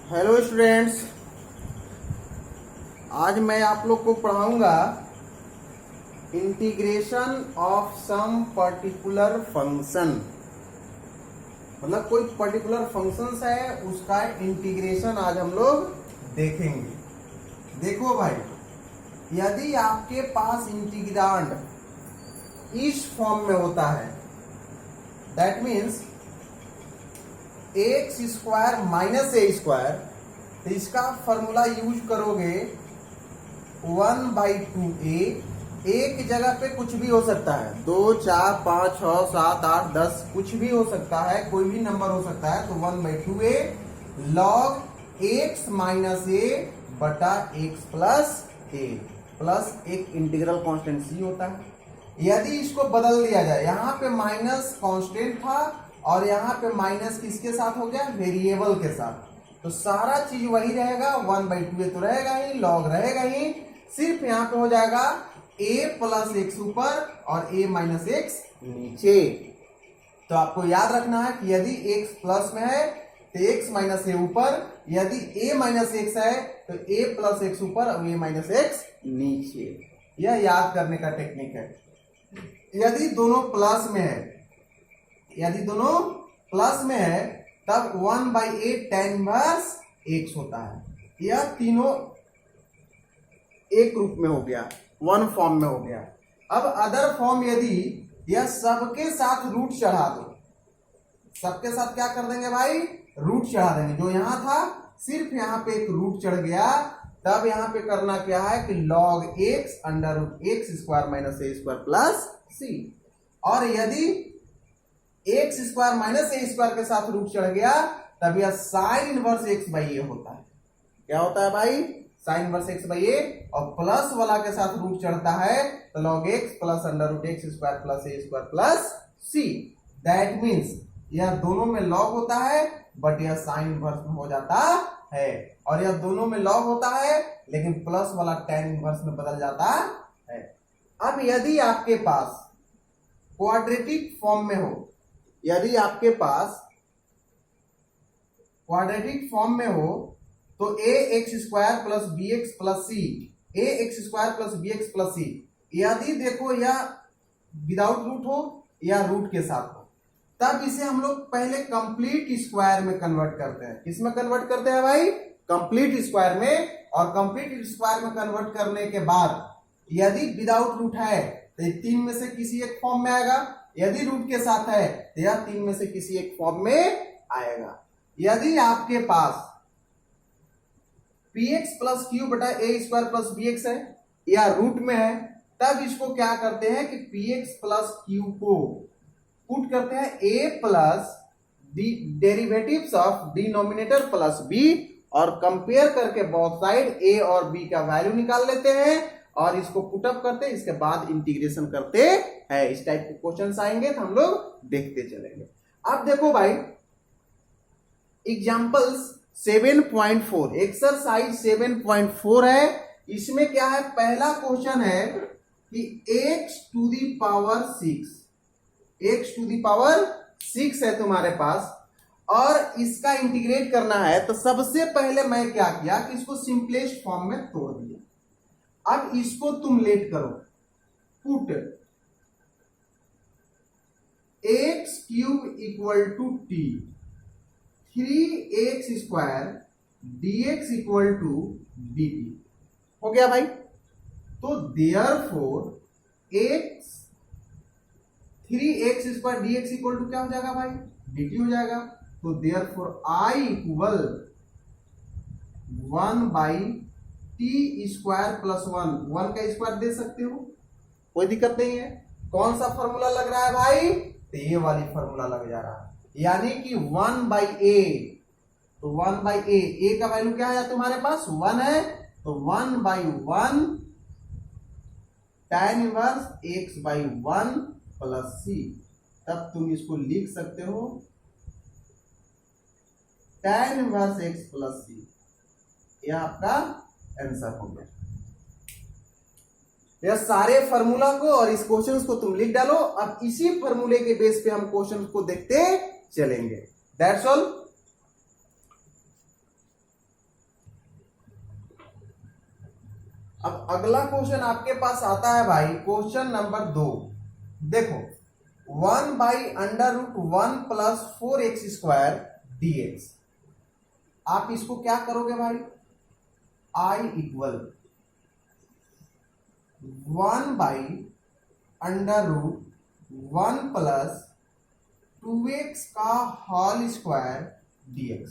Hello students, आज मैं आप लोग को पढ़ाऊंगा integration of some particular function. मतलब कोई पर्टिकुलर फंक्शन है उसका इंटीग्रेशन आज हम लोग देखेंगे। देखो भाई, यदि आपके पास इंटीग्रांड इस फॉर्म में होता है, that means x square minus A square, तो इसका फॉर्मूला यूज करोगे 1/2a। एक जगह पे कुछ भी हो सकता है, 2 4 5 6 7 8 10 कुछ भी हो सकता है, कोई भी नंबर हो सकता है। तो 1/2a log x माइनस ए बटा x प्लस ए प्लस एक इंटीग्रल कांस्टेंट c होता है। यदि इसको बदल दिया जाए, यहां पे माइनस कांस्टेंट था और यहाँ पे माइनस किसके साथ हो गया, वेरिएबल के साथ, तो सारा चीज वही रहेगा। 1/2a तो रहेगा ही, लॉग रहेगा ही, सिर्फ यहाँ पे हो जाएगा a प्लस एक्स ऊपर और a माइनस एक्स नीचे। तो आपको याद रखना है कि यदि x प्लस में है तो x माइनस ए ऊपर, यदि a माइनस एक्स है तो a प्लस एक्स ऊपर और a माइनस एक्स नीचे। यह याद करने का टेक्निक है। यदि दोनों प्लस में है, यदि दोनों प्लस में है तब 1/8 tan इनवर्स x होता है। यह तीनों एक रूप में हो गया, वन फॉर्म में हो गया। अब अदर फॉर्म, यदि यह सबके साथ रूट चढ़ा दो, सबके साथ क्या कर देंगे भाई, रूट चढ़ा देंगे। जो यहां था सिर्फ यहां पे एक रूट चढ़ गया, तब यहां पे करना क्या है कि log x under root x square minus A square plus C. और यदि X square minus A square के साथ रूट चढ़ गया तब यह sine inverse X by A होता है। क्या होता है भाई, sine inverse X by A. और प्लस वाला के साथ रूट चढ़ता है तो log x plus under root x square plus a square plus c. That means यह दोनों में लॉग होता है बट यह साइन इनवर्स में हो जाता है, और यह दोनों में लॉग होता है लेकिन प्लस वाला tan इनवर्स में बदल जाता है। अब यदि आपके पास क्वाड्रेटिक फॉर्म में हो, यदि आपके पास क्वाड्रेटिक फॉर्म में हो तो A X square plus B X plus C, A X square plus B X plus C, यदि देखो यह विदाउट रूट हो या रूट के साथ हो, तब इसे हम लोग पहले कंप्लीट स्क्वायर में कन्वर्ट करते हैं। किसमें कन्वर्ट करते हैं भाई, कंप्लीट स्क्वायर में। और कंप्लीट स्क्वायर में कन्वर्ट करने के बाद यदि विदाउट रूट है तो 3 में से किसी एक फॉर्म में आएगा, यदि रूट के साथ है तो यह 3 में से किसी एक फॉर्म में आएगा। यदि आपके पास px प्लस क्यू बटा ए स्क्वायर प्लस बी एक्स है या रूट में है, तब इसको क्या करते हैं कि px प्लस क्यू को पुट करते हैं a plus derivatives of denominator plus b, और कंपेयर करके बोथ साइड a और b का वैल्यू निकाल लेते हैं और इसको पुटअप करते हैं। इसके बाद इंटीग्रेशन करते हैं। इस टाइप के क्वेश्चंस आएंगे तो हम लोग देखते चलेंगे। अब देखो भाई, एग्जांपल्स 7.4, एक्सरसाइज 7.4 है। इसमें क्या है, पहला क्वेश्चन है कि x to the power 6, x to the power 6 है तुम्हारे पास और इसका इंटीग्रेट करना है। तो सबसे पहले मैं क्या किया कि इसको सिंपलेस्ट फॉर्म में तोड़ दिया। अब इसको तुम लेट करो, put x cube equal to t, 3x square dx equal to dt हो गया भाई। तो therefore x 3x square dx equal to क्या हो जाएगा भाई, dt हो जाएगा। तो देयरफॉर I इक्वल 1/t स्क्वायर प्लस 1 का स्क्वायर दे सकते हो, कोई दिक्कत नहीं है। कौन सा फॉर्मूला लग रहा है भाई, तो ये वाली फॉर्मूला लग जा रहा है, यानी कि 1/a। तो 1/a, a का वैल्यू क्या है तुम्हारे पास, 1 है, तो 1/1 tan inverse x/1 plus c। तब तुम इसको लिख सकते हो tan inverse x plus c। यह आपका आंसर हो गया। यह सारे फार्मूला को और इस क्वेश्चन को तुम लिख डालो। अब इसी फार्मूले के बेस पे हम क्वेश्चन को देखते चलेंगे। That's all. अब अगला क्वेश्चन आपके पास आता है भाई, क्वेश्चन नंबर 2। देखो 1/√1 प्लस 4x² dx। आप इसको क्या करोगे भाई, I इक्वल 1/√1 प्लस 2x का होल स्क्वायर dx।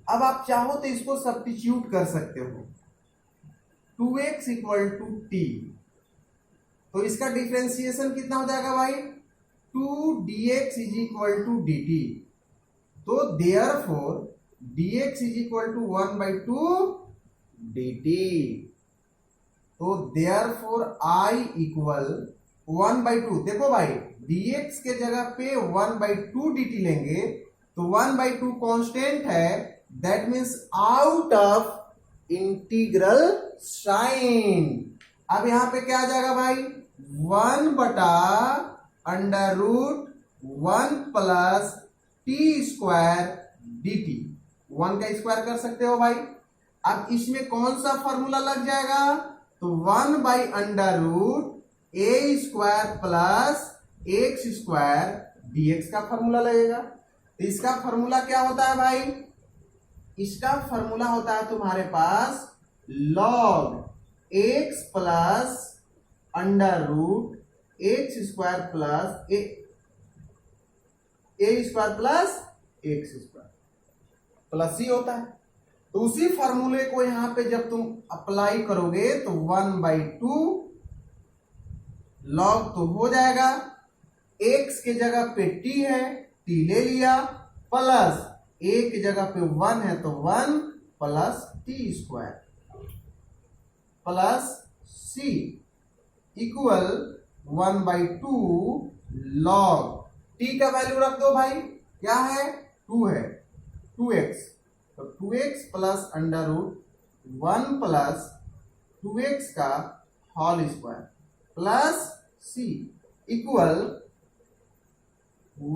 अब आप चाहो तो इसको सब्स्टिट्यूट कर सकते हो, 2x इक्वल टू टी, तो इसका डिफरेंशिएशन कितना हो जाएगा भाई, 2dx is equal to D T. तो therefore dx is equal to 1/2 dt। तो देयरफॉर I इक्वल 1/2। देखो भाई dx के जगह पे 1/2 dt लेंगे तो 1/2 कांस्टेंट है, that means out of integral sign. अब यहां पे क्या आ जाएगा भाई, 1/√1 प्लस t² dt। 1 का स्क्वायर कर सकते हो भाई। अब इसमें कौन सा फॉर्मूला लग जाएगा, तो 1/√a² प्लस x² dx का फॉर्मूला लगेगा। तो इसका फॉर्मूला क्या होता है भाई, इसका फॉर्मूला होता है तुम्हारे पास log x plus √x² plus a² plus x² plus c होता है। तो उसी फॉर्मूले को यहां पे जब तुम अप्लाई करोगे तो 1/2 log तो हो जाएगा, x के जगह पे t है, t ले लिया, प्लस a की जगह पे 1 है तो 1 plus t² plus c equal 1/2 log t का वैल्यू रख दो भाई, क्या है 2 है, 2x, तो 2x प्लस √1 प्लस 2x का whole square plus c equal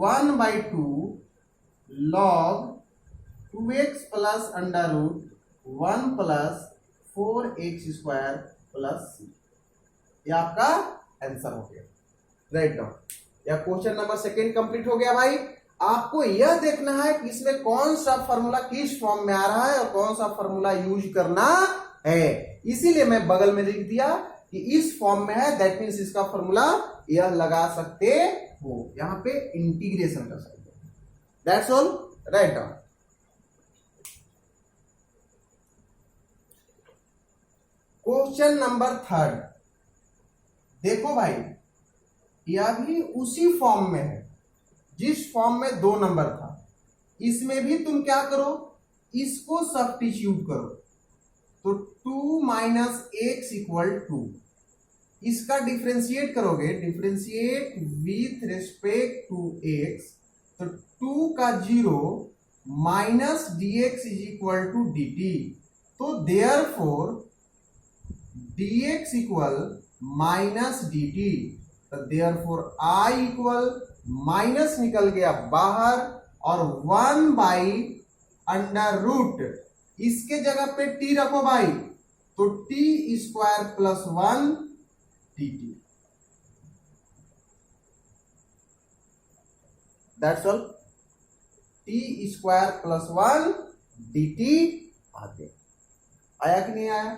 1/2 log 2x plus √1 plus 4x² plus c। ये आपका आंसर हो गया, राइट डाउन। या क्वेश्चन नंबर 2 कंप्लीट हो गया भाई। आपको यह देखना है कि इसमें कौन सा फॉर्मूला किस फॉर्म में आ रहा है और कौन सा फॉर्मूला यूज करना है, इसीलिए मैं बगल में लिख दिया कि इस फॉर्म में है, दैट मीन्स इसका फॉर्मूला यह लगा सकते हो, यहां पे इंटीग्रेशन कर सकते हो, that's all, write down. Question number 3। देखो भाई यह भी उसी फॉर्म में है जिस फॉर्म में 2 नंबर था, इसमें भी तुम क्या करो, इसको सब्स्टिट्यूट करो, तो 2 - x इक्वल 2, इसका डिफरेंशिएट करोगे, differentiate with respect to x, तो 2 का 0 minus dx is equal to dt। तो therefore dx equal minus dt, तो देयरफॉर I इक्वल माइनस निकल गया बाहर और 1/√, इसके जगह पे t रखो भाई, तो t² plus 1 dt, that's all, t² plus 1 dt आगे आया कि नहीं आया।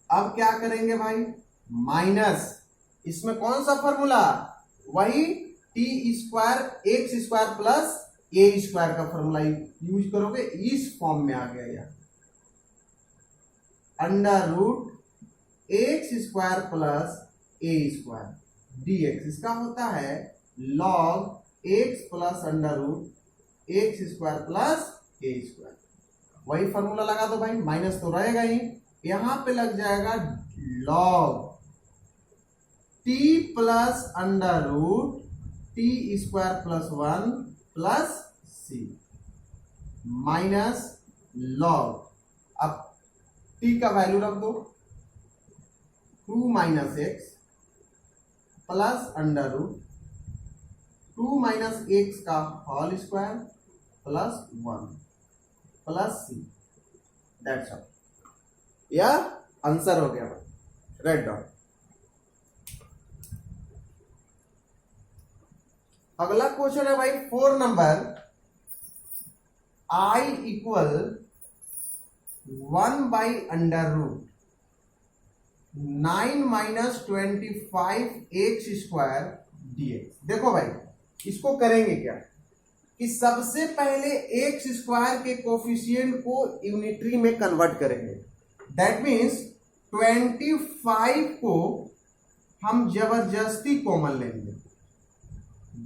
अब क्या करेंगे भाई, माइनस, इसमें कौन सा फॉर्मूला, वही t² x² प्लस a² का फॉर्मूला यूज करोगे, इस फॉर्म में आ गया यार, √x² प्लस a² dx, इसका होता है log x plus √x² plus a²। वही फॉर्मूला लगा दो भाई, माइनस तो रहेगा ही, यहां पे लग जाएगा log t plus √t² plus 1 plus c minus log, अब t का वैल्यू रख दो, 2 - x प्लस √2 - x का whole square plus 1 plus c, that's all. या आंसर हो गया रेड डॉट। अगला क्वेश्चन है भाई 4 number, I equal 1 by under root 9 minus 25 x² dx। देखो भाई इसको करेंगे क्या कि सबसे पहले x² के कोफिशिएंट को यूनिटरी में कन्वर्ट करेंगे। दैट मीन्स 25 को हम जबरदस्ती कॉमन लेंगे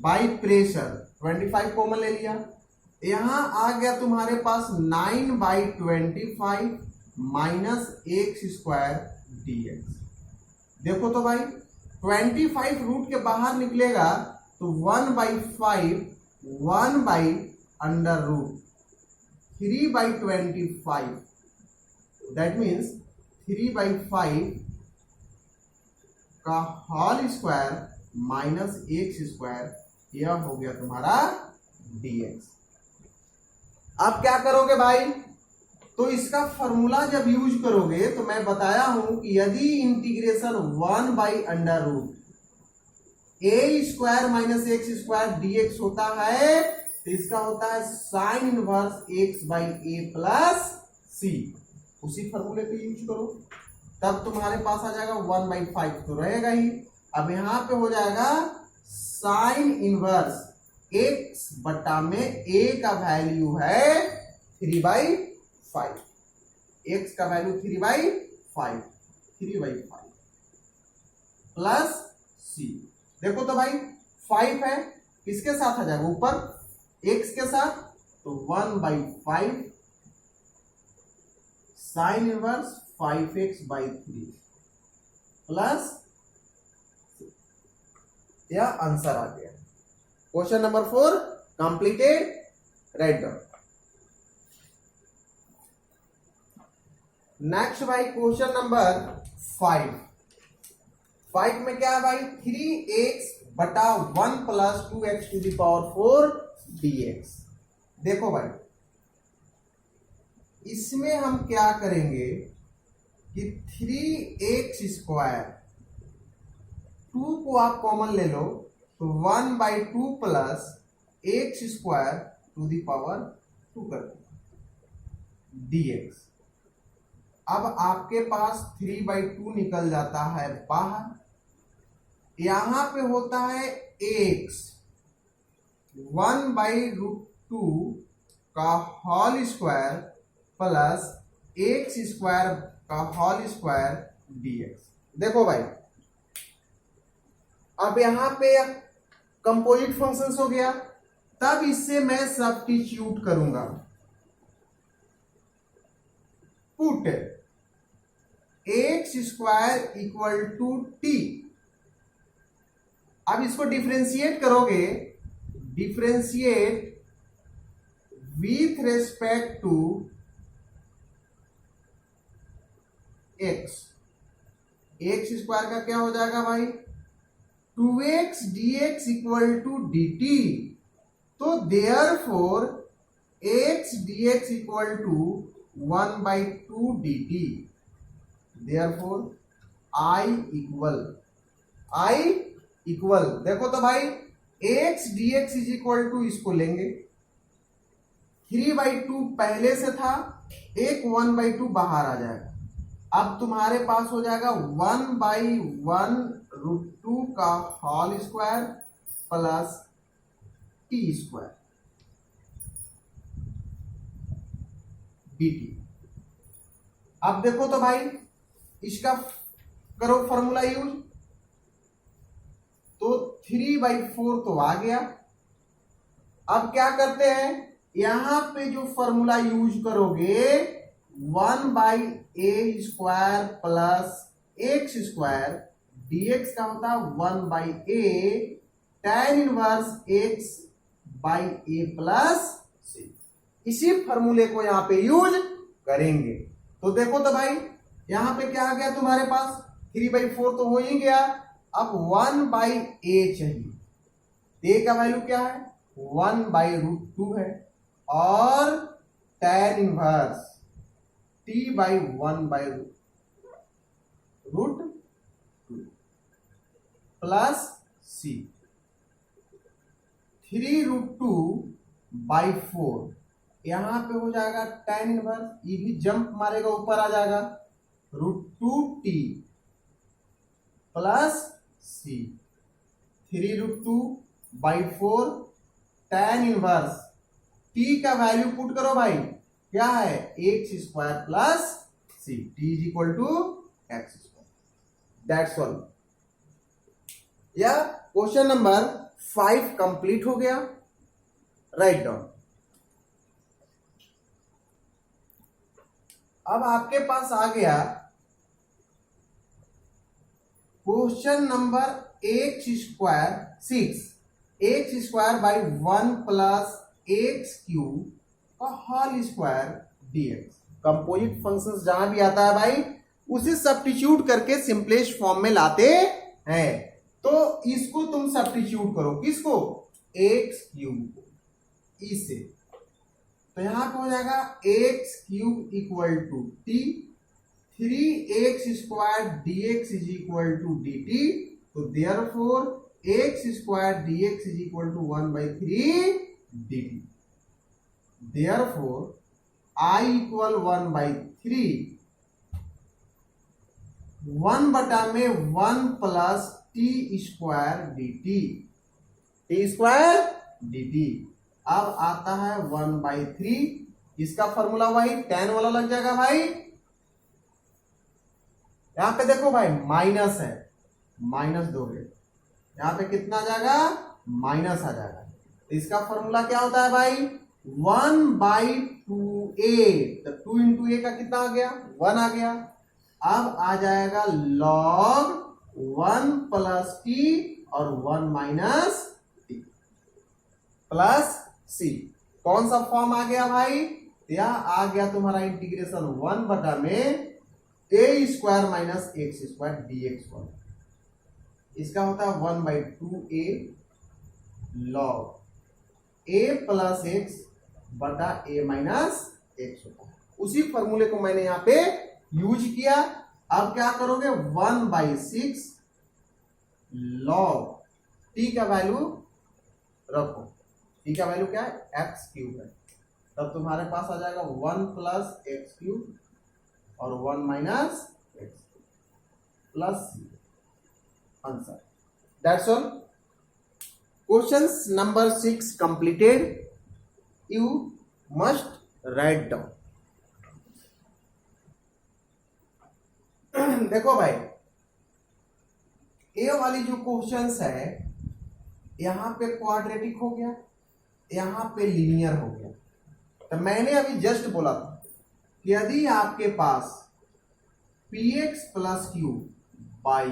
बाई प्रेशर। 25 कॉमन ले लिया, यहां आ गया तुम्हारे पास 9 बाई 25 माइनस x² dx। देखो तो भाई 25 रूट के बाहर निकलेगा तो 1 by 5 1 by under root 3 by 25, that means 3 by 5 का होल स्क्वायर माइनस x², यह हो गया तुम्हारा dx। अब क्या करोगे भाई, तो इसका फॉर्मूला जब यूज करोगे तो मैं बताया हूं कि यदि integration 1 by under root a² minus x² dx होता है तो इसका होता है sine inverse x by a plus c। उसी फॉर्मूले को यूज करो तब तुम्हारे पास आ जाएगा 1 बाई 5 तो रहेगा ही। अब यहां पे हो जाएगा साइन इनवर्स x बटा में a का वैल्यू है 3 बाई 5, x का वैल्यू 3 बाई 5 प्लस c। देखो तो भाई 5 है, किसके साथ आ जाएगा ऊपर x के साथ, तो 1 by 5 sine inverse 5x by 3 plus, यह आंसर आ गया। Question number 4 completed, right down. Next भाई क्वेश्चन नंबर 5 में क्या है भाई 3x बटा 1 plus 2x to the power 4 dx। देखो भाई इसमें हम क्या करेंगे कि 3x² 2 को आप कॉमन ले लो तो 1 by 2 plus x² to the power 2 कर दो dx। अब आपके पास 3 बाई 2 निकल जाता है बाहर, यहां पे होता है x 1 बाई रूट 2 का होल स्क्वायर प्लस x² का होल स्क्वायर dx। देखो भाई अब यहां पे कंपोजिट फंक्शंस हो गया, तब इससे मैं सब्स्टिट्यूट करूंगा। Put x² equal to t। अब इसको डिफरेंशिएट करोगे, differentiate with respect to x² का क्या हो जाएगा भाई 2x dx equal to dt। तो therefore x dx equal to 1 by 2 dt। Therefore I equal देखो तो भाई x dx is equal to, इसको लेंगे 3 बाई 2 पहले से था, एक 1 बाई 2 बाहर आ जाएगा। अब तुम्हारे पास हो जाएगा 1 बाई 1 रूट 2 का whole square plus t² dt। अब देखो तो भाई इसका करो फॉर्मूला यूज, तो 3 बाई 4 तो आ गया। अब क्या करते हैं, यहां पे जो फॉर्मूला यूज करोगे 1 by a² plus x² dx का होता है 1 by a tan inverse x by a plus c। इसी फॉर्मूले को यहां पे यूज करेंगे। तो देखो तो भाई यहां पे क्या आ गया तुम्हारे पास 3 बाई 4 तो हो ही गया। अब 1 बाई a चाहिए, a का वैल्यू क्या है 1 बाई रूट 2 है, और tan inverse t/1/√2 plus c 3√2/4 यहां पे हो जाएगा tan इनवर्स, ये भी जंप मारेगा ऊपर आ जाएगा √2t plus c 3√2/4 tan inverse t का वैल्यू पुट करो भाई, क्या है x² plus c, t is equal to x²। That's all. या क्वेश्चन नंबर 5 कंप्लीट हो गया। Right down. अब आपके पास आ गया question number x² 6x² plus x³ का whole square dx। Composite functions जहां भी आता है भाई उसे सब्स्टिट्यूट करके सिंपलेस्ट फॉर्म में लाते हैं। तो इसको तुम सब्स्टिट्यूट करो, किसको, x³ इसे, तो यहां पे हो जाएगा x³ equal to t 3x² dx is equal to dt। तो therefore x² dx is equal to 1/3 dt। Therefore I equal 1/3 1/1 plus t² dt। अब आता है 1/3, इसका फॉर्मूला भाई tan वाला लग जाएगा भाई। यहां पे देखो भाई माइनस है, माइनस दोगे यहां पे कितना आ जाएगा, माइनस आ जाएगा। तो इसका फॉर्मूला क्या होता है भाई 1/2a, तो 2 इंटू ए का कितना आ गया 1 आ गया। अब आ जाएगा log 1 प्लस टी और 1 माइनस टी प्लस सी। कौन सा फॉर्म आ गया भाई, यह आ गया तुम्हारा integration 1/में a² minus x² dx। इसका होता है 1/2a log a plus x बटा a माइनस x होता है। उसी फॉर्मूले को मैंने यहां पे यूज किया। अब क्या करोगे 1/6 log t का वैल्यू रखो, t का वैल्यू क्या है x³ है, तब तुम्हारे पास आ जाएगा 1 प्लस x³ और 1 minus x plus answer. That's all. Question number 6 completed. You must write down. देखो भाई ए वाली जो क्वेश्चंस है यहां पे क्वाड्रेटिक हो गया, यहां पे लीनियर हो गया। तो मैंने अभी जस्ट बोला था कि यदि आपके पास px plus Q by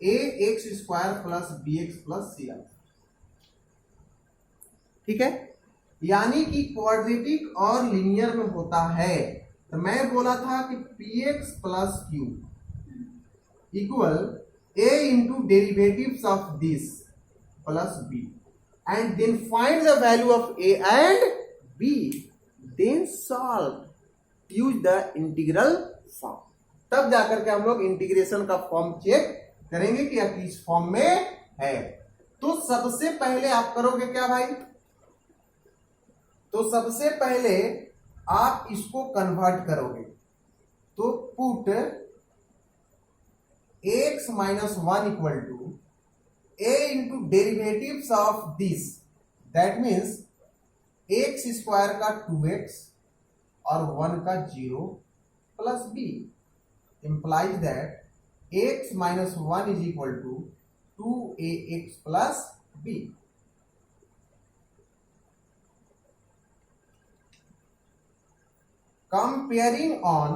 √ax² plus bx plus C, ठीक है, यानी कि क्वाड्रेटिक और लीनियर में होता है। तो मैं बोला था कि px plus q equal a into derivatives of this plus b and then find the value of a and b, then solve, use the integral form. तब जाकर के हम लोग इंटीग्रेशन का फॉर्म चेक करेंगे कि किस फॉर्म में है। तो सबसे पहले आप करोगे क्या भाई, तो सबसे पहले आप इसको कन्वर्ट करोगे। तो put x minus 1 equal to a into derivatives of this, that means x² का 2x और 1 का 0 plus b implies that x minus 1 is equal to 2ax plus b। Comparing on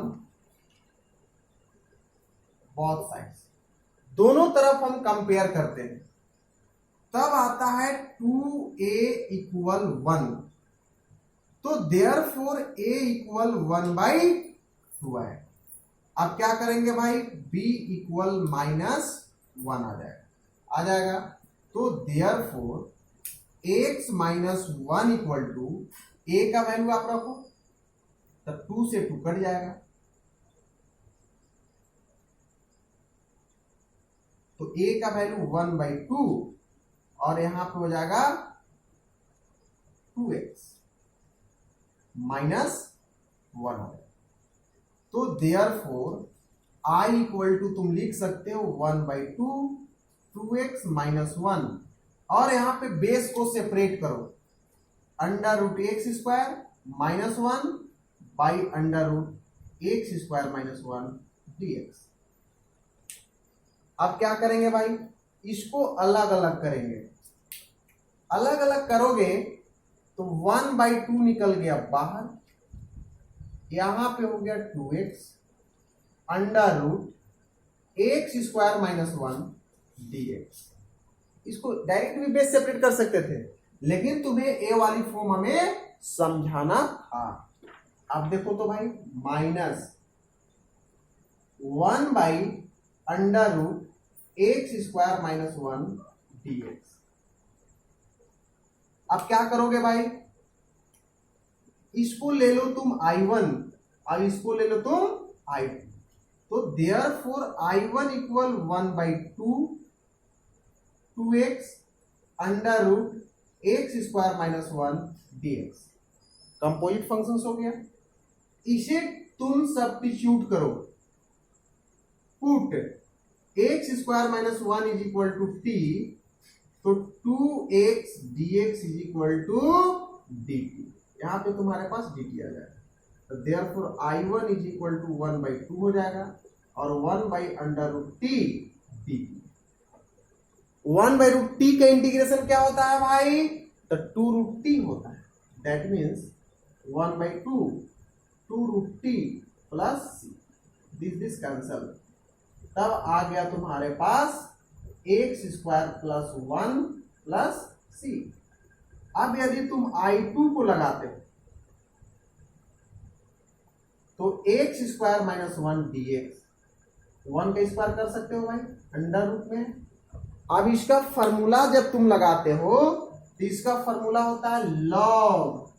both sides, दोनों तरफ हम compare करते हैं, तब आता है 2a इक्वल 1। तो देयरफॉर a इक्वल 1/2 है। अब क्या करेंगे भाई b इक्वल -1 आ जाएगा। तो therefore x minus 1 equal to a का वैल्यू आप रखो तब 2 से 2 कट जाएगा, तो a का वैल्यू 1/2 और यहां पे हो जाएगा 2x माइनस 1 हो जाएगा। तो देयरफॉर I इक्वल टू तुम लिख सकते हो 1/2 2x माइनस 1, और यहां पे बेस को सेपरेट करो, √x² minus 1 by √x² minus 1 dx। अब क्या करेंगे भाई, इसको अलग अलग करेंगे, अलग अलग करोगे तो 1/2 निकल गया बाहर, यहां पे हो गया 2x √x² माइनस 1 dx। इसको डायरेक्ट भी बेस सेपरेट कर सकते थे, लेकिन तुम्हें ए वाली फॉर्म हमें समझाना था। अब देखो तो भाई, माइनस 1/√x² माइनस 1 dx। अब क्या करोगे भाई, इसको ले लो तुम I1 और इसको ले लो तुम I2, तो therefore I1 equal 1/2 2x √x² minus 1 dx। Composite functions हो गया, इसे तुम सब्स्टिट्यूट करो, put x² minus 1 is equal to t, तो 2x dx is equal to dt। यहां पे तुम्हारे पास dt आ जाएगा, तो therefore I1 is equal to 1/2 हो जाएगा और 1/√t dt। 1/√t का इंटीग्रेशन क्या होता है भाई, तो 2√t होता है, that means 1/2 2√t plus this cancel, तब आ गया तुम्हारे पास x² प्लस 1 प्लस c। अब यदि तुम I2 को लगाते हो तो x² माइनस 1 dx, 1 का स्क्वायर कर सकते हो भाई अंडर रूट में। अब इसका फॉर्मूला जब तुम लगाते हो तो इसका फॉर्मूला होता है log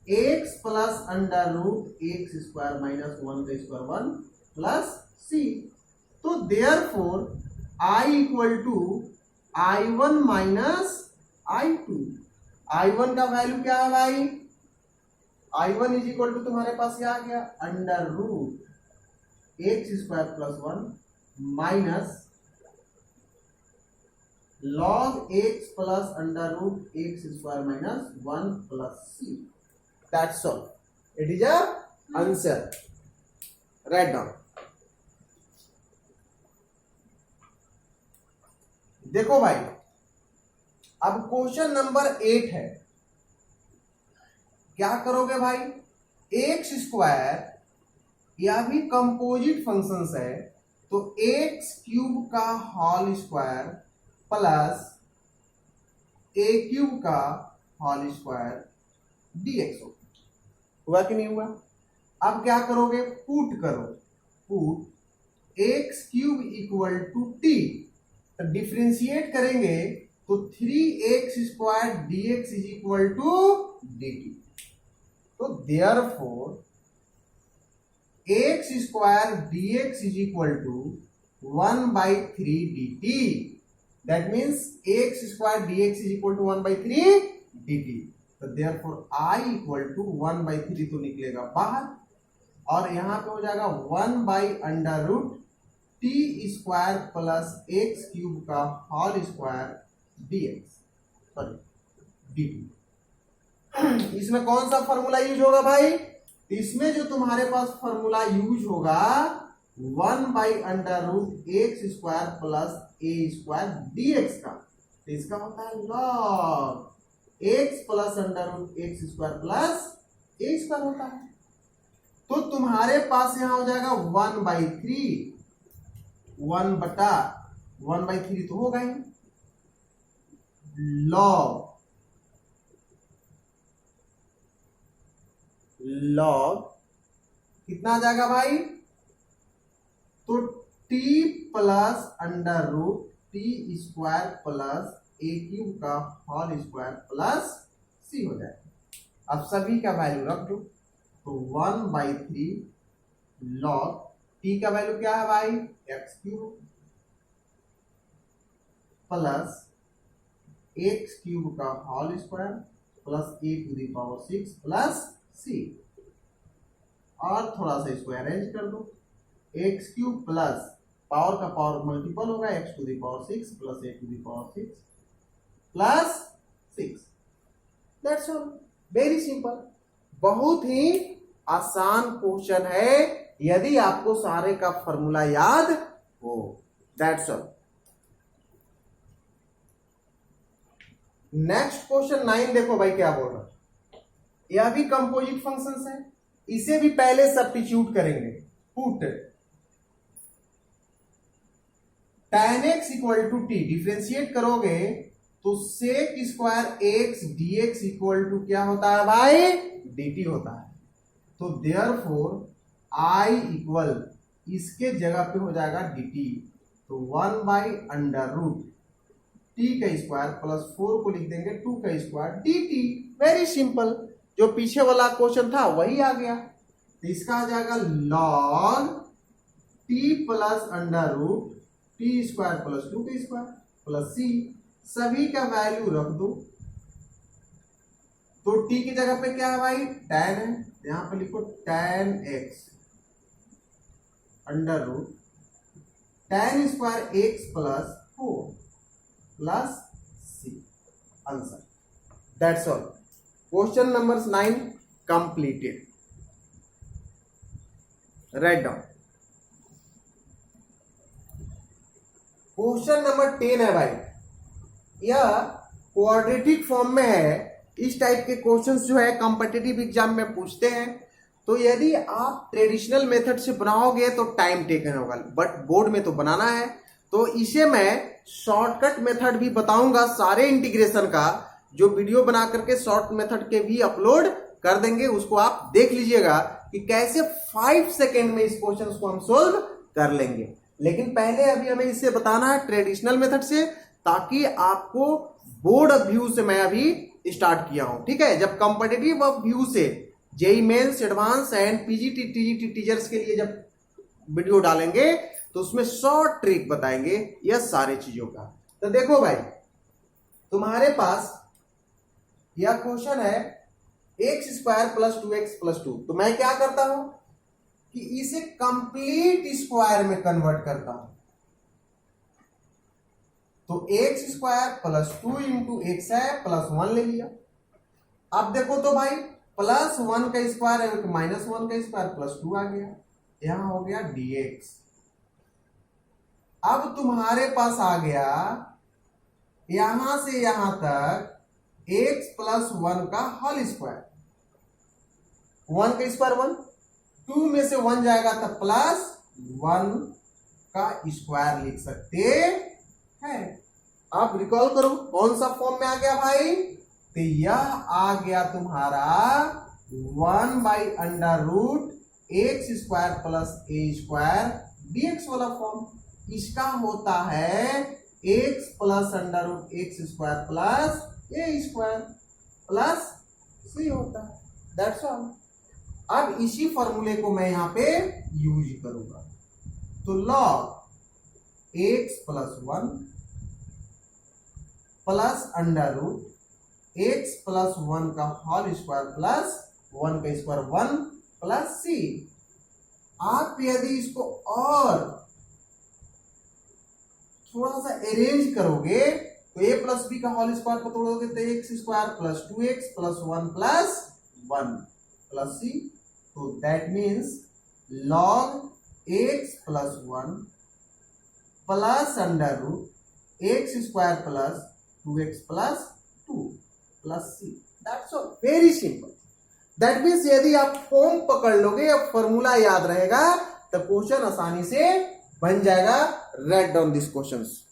x plus √x² minus 1 का स्क्वायर 1 प्लस c। तो therefore I equal to I1 minus I2। I1 का वैल्यू क्या है भाई, I1 इज इक्वल टू तुम्हारे पास ये आ गया √x² plus 1 minus log x plus √x² minus 1 plus c। That's all, it is a answer, write down. देखो भाई, अब क्वेश्चन नंबर 8 है, क्या करोगे भाई, x² या भी कंपोजिट फंक्शंस है, तो x³ का होल स्क्वायर प्लस a³ का होल स्क्वायर dx हुआ कि नहीं हुआ। अब क्या करोगे, पुट करो, put x³ equal to t, तो डिफ्रेंशिएट करेंगे तो 3x² dx is equal to dt। तो therefore x² dx is equal to 1/3 dt, that means x² dx is equal to 1/3 dt। तो देयरफॉर I इक्वल टू 1/3 तो निकलेगा बाहर, और यहां पे हो जाएगा 1/√t² प्लस x³ का whole square dx, sorry dt। इसमें कौन सा फॉर्मूला यूज होगा भाई, इसमें जो तुम्हारे पास फॉर्मूला यूज होगा 1/√x² प्लस a² dx का, तो इसका होता है log x plus √x² plus a² होता है। तो तुम्हारे पास यहां हो जाएगा 1/3, 1/3 तो होगा ही, log कितना आ जाएगा भाई, तो t plus √t² plus a³ का होल स्क्वायर प्लस c हो जाएगा। अब सभी का वैल्यू रख दो, तो 1/3 log t का वैल्यू क्या है भाई, x³ प्लस x³ का whole square plus a⁶ plus c। और थोड़ा सा इसको अरेंज कर दो, x³ प्लस पावर का पावर मल्टीपल होगा x⁶ plus a⁶ plus 6। That's all, very simple, बहुत ही आसान क्वेश्चन है यदि आपको सारे का फॉर्मूला याद हो। That's all. नेक्स्ट क्वेश्चन 9 देखो भाई क्या बोल रहा है। यह भी कंपोजिट फंक्शंस है, इसे भी पहले सब्स्टिट्यूट करेंगे। Put tan x equal to t, differentiate करोगे तो sec square x dx equal to क्या होता है भाई, dt होता है। तो देयरफॉर I इक्वल इसके जगह पे हो जाएगा dt, तो 1/√t का स्क्वायर प्लस 4 को लिख देंगे 2 का स्क्वायर dt। वेरी सिंपल, जो पीछे वाला क्वेश्चन था वही आ गया। तो इसका आ जाएगा log t plus √t square plus 2 का स्क्वायर प्लस c। सभी का वैल्यू रख दो, तो t की जगह पे क्या है भाई, tan है, यहां पे लिखो tan x √ tan square x plus 4 plus c। Answer, that's all. Question number 9 completed. Right down. Question number 10 है भाई, यह क्वाड्रेटिक फॉर्म में है। इस टाइप के क्वेश्चंस जो है कॉम्पिटिटिव एग्जाम में पूछते हैं। तो यदि आप ट्रेडिशनल मेथड से बनाओगे तो टाइम टेकन होगा, बट बोर्ड में तो बनाना है। तो इसे मैं शॉर्टकट मेथड भी बताऊंगा, सारे इंटीग्रेशन का जो वीडियो बना करके शॉर्ट मेथड के भी अपलोड कर देंगे, उसको आप देख लीजिएगा कि कैसे 5 सेकेंड में इस क्वेश्चन को हम सोल्व कर लेंगे। लेकिन पहले अभी हमें इसे बताना है ट्रेडिशनल मेथड से, ताकि आपको बोर्ड व्यू से मैं अभी स्टार्ट किया हूं, ठीक है। जब कॉम्पिटिटिव व्यू से JEE mains, advance and PGT TGT teachers के लिए जब वीडियो डालेंगे तो उसमें शॉर्ट ट्रिक बताएंगे यह सारे चीजों का। तो देखो भाई, तुम्हारे पास यह क्वेश्चन है x² प्लस 2x प्लस 2। तो मैं क्या करता हूं कि इसे कंप्लीट स्क्वायर में कन्वर्ट करता हूं। तो x² प्लस 2 इंटू एक्स है प्लस 1 ले लिया। अब देखो तो भाई प्लस 1 का स्क्वायर है, माइनस 1 का स्क्वायर प्लस 2 आ गया, यहां हो गया dx। अब तुम्हारे पास आ गया यहां से यहां तक x प्लस 1 का होल स्क्वायर, 1 का स्क्वायर 1, 2 में से 1 जाएगा तो प्लस 1 का स्क्वायर लिख सकते हैं। अब रिकॉल करो कौन सा फॉर्म में आ गया भाई, तो यह आ गया तुम्हारा 1/√x² प्लस a² dx वाला फॉर्म। इसका होता है x plus √x² plus a² plus c होता है। That's all. अब इसी फॉर्मूले को मैं यहां पे यूज करूंगा। तो log x plus 1 plus √x plus 1 का होल स्क्वायर प्लस 1 का स्क्वायर 1 प्लस c। आप यदि इसको और थोड़ा सा अरेंज करोगे तो a प्लस b का होल स्क्वायर को तोड़ोगे तो x² plus 2x plus 1 plus 1 plus c। तो that means log x plus 1 plus √x² plus 2x plus 2 plus c। That's all, very simple. That means यदि आप form पकड़ लोगे या formula याद रहेगा तो क्वेश्चन आसानी से बन जाएगा। Write down this questions.